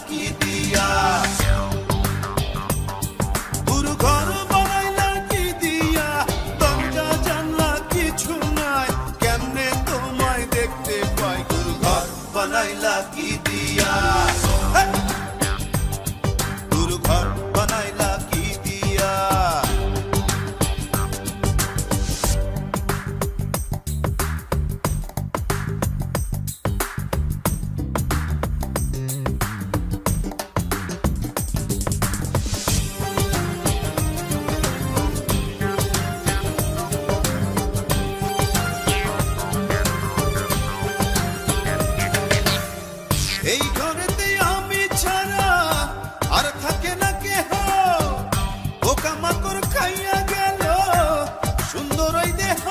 কি দিয়া পুরো ঘর বানাইলা কি দিয়া দরজা জানলা কিছু নাই কেমনে তোমায় দেখতে পাই পুরো ঘর বানাইলা কি দিয়া পুরো ঘর বানাইলা কি দিয়া এই ঘরেতে আমি ছাড়া আর থাকে না কেহ পোকামাকড় খাইয়া গেল সুন্দর ওই দেহ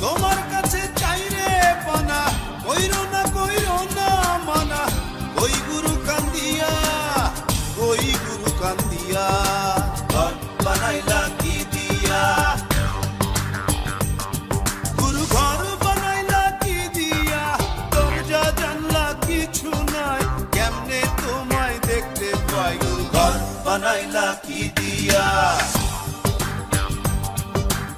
তোমার কাছে চাই রে পানা কইরো না মানা ওই গুরু কান্দিয়া ঘর বানাইলা কি দিয়া গুরু ঘর বানাইলা কি দিয়া দরজা জানলা কিছু নাই কেমনে তোমায় দেখতে পাই গুরু ঘর বানাইলা কি দিয়া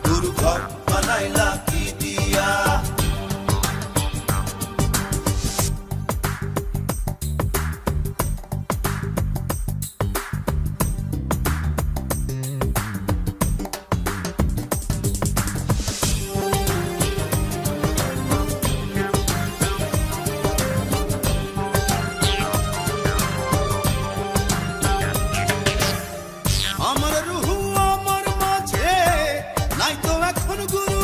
গুরু ঘর বানাইলা কি দিয়া আমার রুহু আমার মাঝে নাই তো এখন গুরু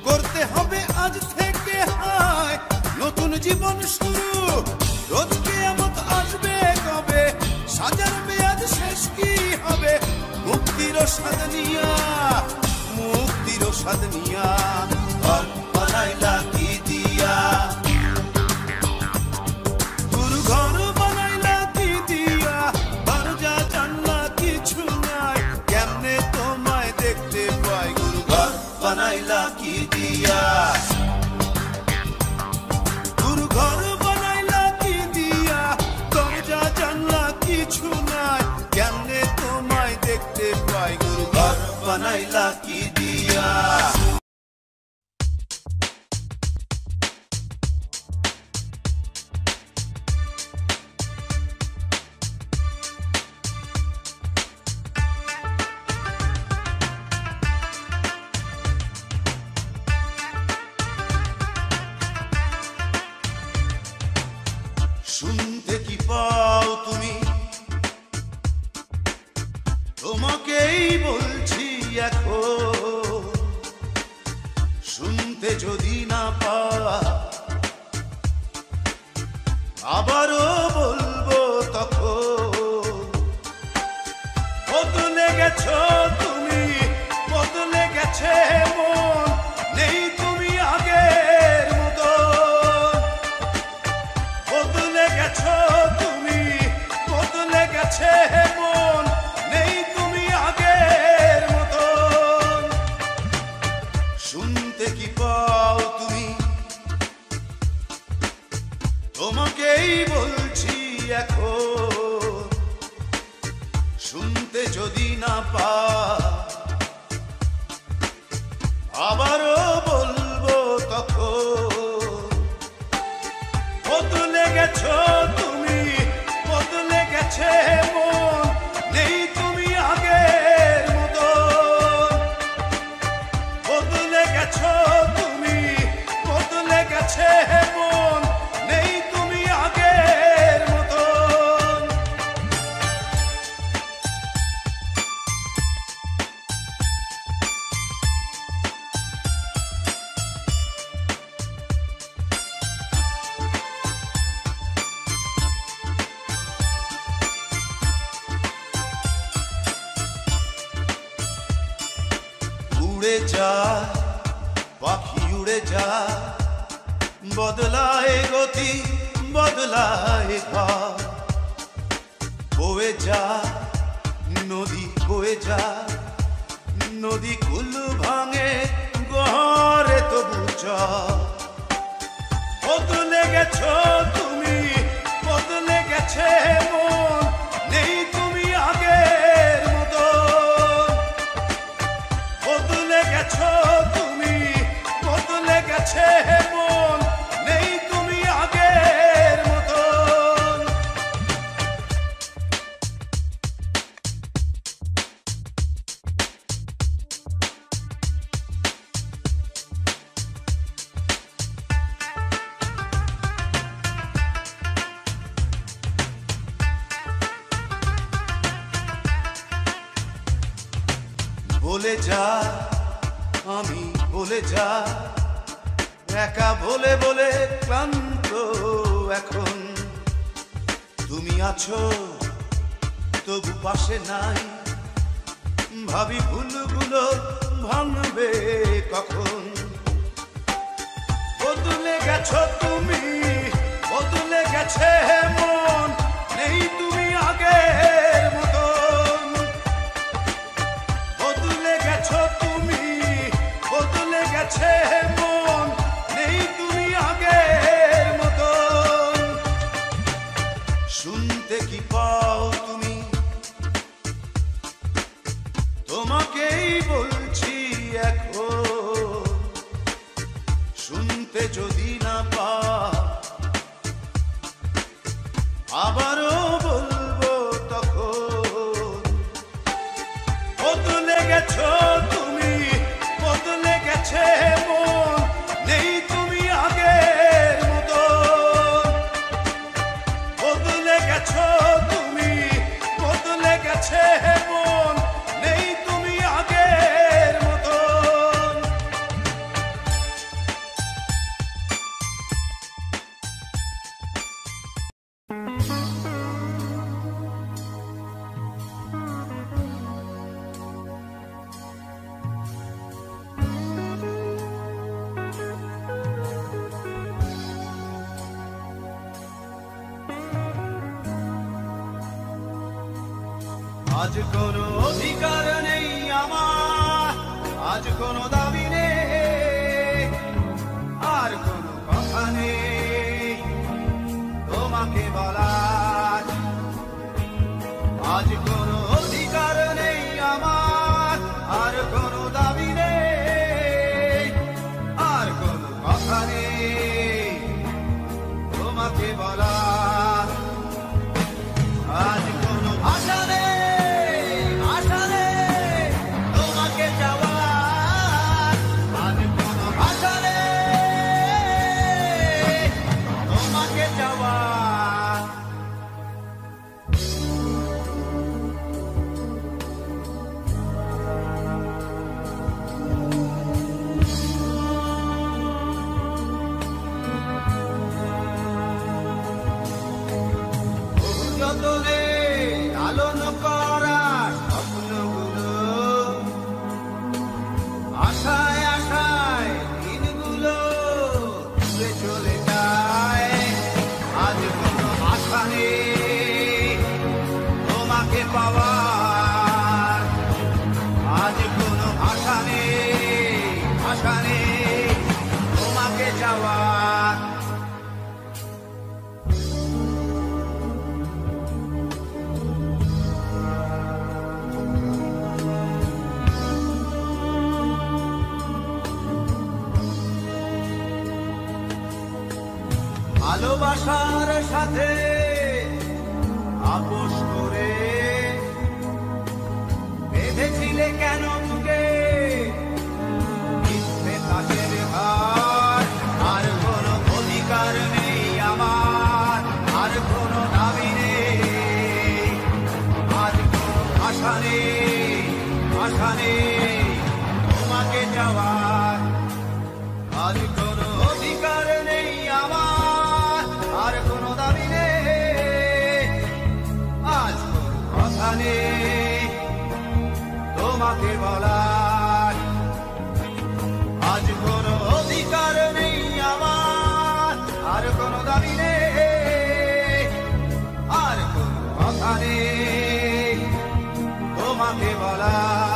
করতে হবে আজ থেকে হায় নতুন জীবন শুরু রোজ কিয়ামত আসবে কবে সাজার মেয়াদ শেষ কি হবে মুক্তির স্বাদ নিয়া ঘর বানাইলা কি দিয়া গুরু ঘর বানাইলা কি দিয়া দরজা জানলা কিছু নাই কেমনে তোমায় দেখতে পাই গুরু ঘর বানাইলা কি দিয়া গুরু ঘর বানাইলা কি দিয়া দরজা জানলা কিছু নাই কেমনে তোমায় দেখতে পাই গুরু ঘর বানাইলা কি দিয়া শুনতে কি পাও তুমি তোমাকেই বলছি এখন শুনতে যদি না পাওয়া আবারও বলবো তখন বদলে গেছো তুমি বদলে গেছে মন নেই তুমি আগের মতো বদলে গেছো তুমি বদলে গেছে মন নেই তুমি আগের মতো শুনতে কি পাও তুমি তোমাকেই বলছি এখন শুনতে যদি না পাও আবারও বলবো তখন বদলে গেছো তুমি বদলে গেছে মন নেই তুমি আগের মতো বদলে গেছো তুমি বদলে গেছে মন নেই তুমি আগের মতো উড়ে যায় পাখি উড়ে যায় বদলায় গতি বদলায় ঘর বয়ে যায় নদী বয়ে যায় নদী কুল ভাঙে গহরে তবু চল বদলে গেছো তুমি বদলে গেছো গেছে মন, নেই তুমি আগের মতো। বদলে গেছো তুমি, বদলে গেছে মন, নেই তুমি আগের মতো। বলে যা আমি বলে যা, একা বলে বলে ক্লান্ত এখন। তুমি আছো তবু পাশে নাই, ভাবি ভুলগুলো ভাঙবে কখন। বদলে গেছো তুমি, বদলে গেছে মন, নেই তুমি আগের মতন। বদলে গেছো তুমি, বদলে গেছে মন, নেই তুমি আগের মতন। শুনতে কি পাও তুমি, তোমাকেই বলছি এখন। শুনতে যদি না পাও আবারও বলবো তখন। বদলে গেছো তুমি, বদলে গেছে মন, নেই তুমি আগের মতো। বদলে গেছো তুমি, বদলে গেছে মন, নেই তুমি আগের মতো। আজ কোনো অধিকার নেই আমার, আজ কোনো দাবি নেই, আর কোনো কথা নেই তোমাকে বলার। আজ কোনো অধিকার নেই আমার, আর কোনো দাবি নেই, আর কোনো কথা নেই তোমাকে বলার। আজ কোনো ভাষা নেই, লালন করা স্বপ্নগুলো, আশায় আশায় দিনগুলো দূরে চলে যায়। আজ কোনো আশা নেই তোমাকে পাওয়ার, আজ কোনো আশা নেই, আশা নেই তোমাকে যাওয়ার। ভালোবাসার সাথে আপোষ করে বেঁধেছিলে কেন বুকে মিথ্যে তাকের ঘর। আর কোনো অধিকার নেই আমার, আর কোনো দাবি নেই, আজ কোনো আশা নেই, আশা নেই তোমাকে যাওয়ার। আজ কোনো অধিকার নেই আমার, আর কোনো দাবি নেই, আজ কোনো কথা নেই তোমাকে বলার। আজ কোনো অধিকার নেই আমার, আর কোনো দাবি নেই, আর কোনো কথা নেই তোমাকে বলার।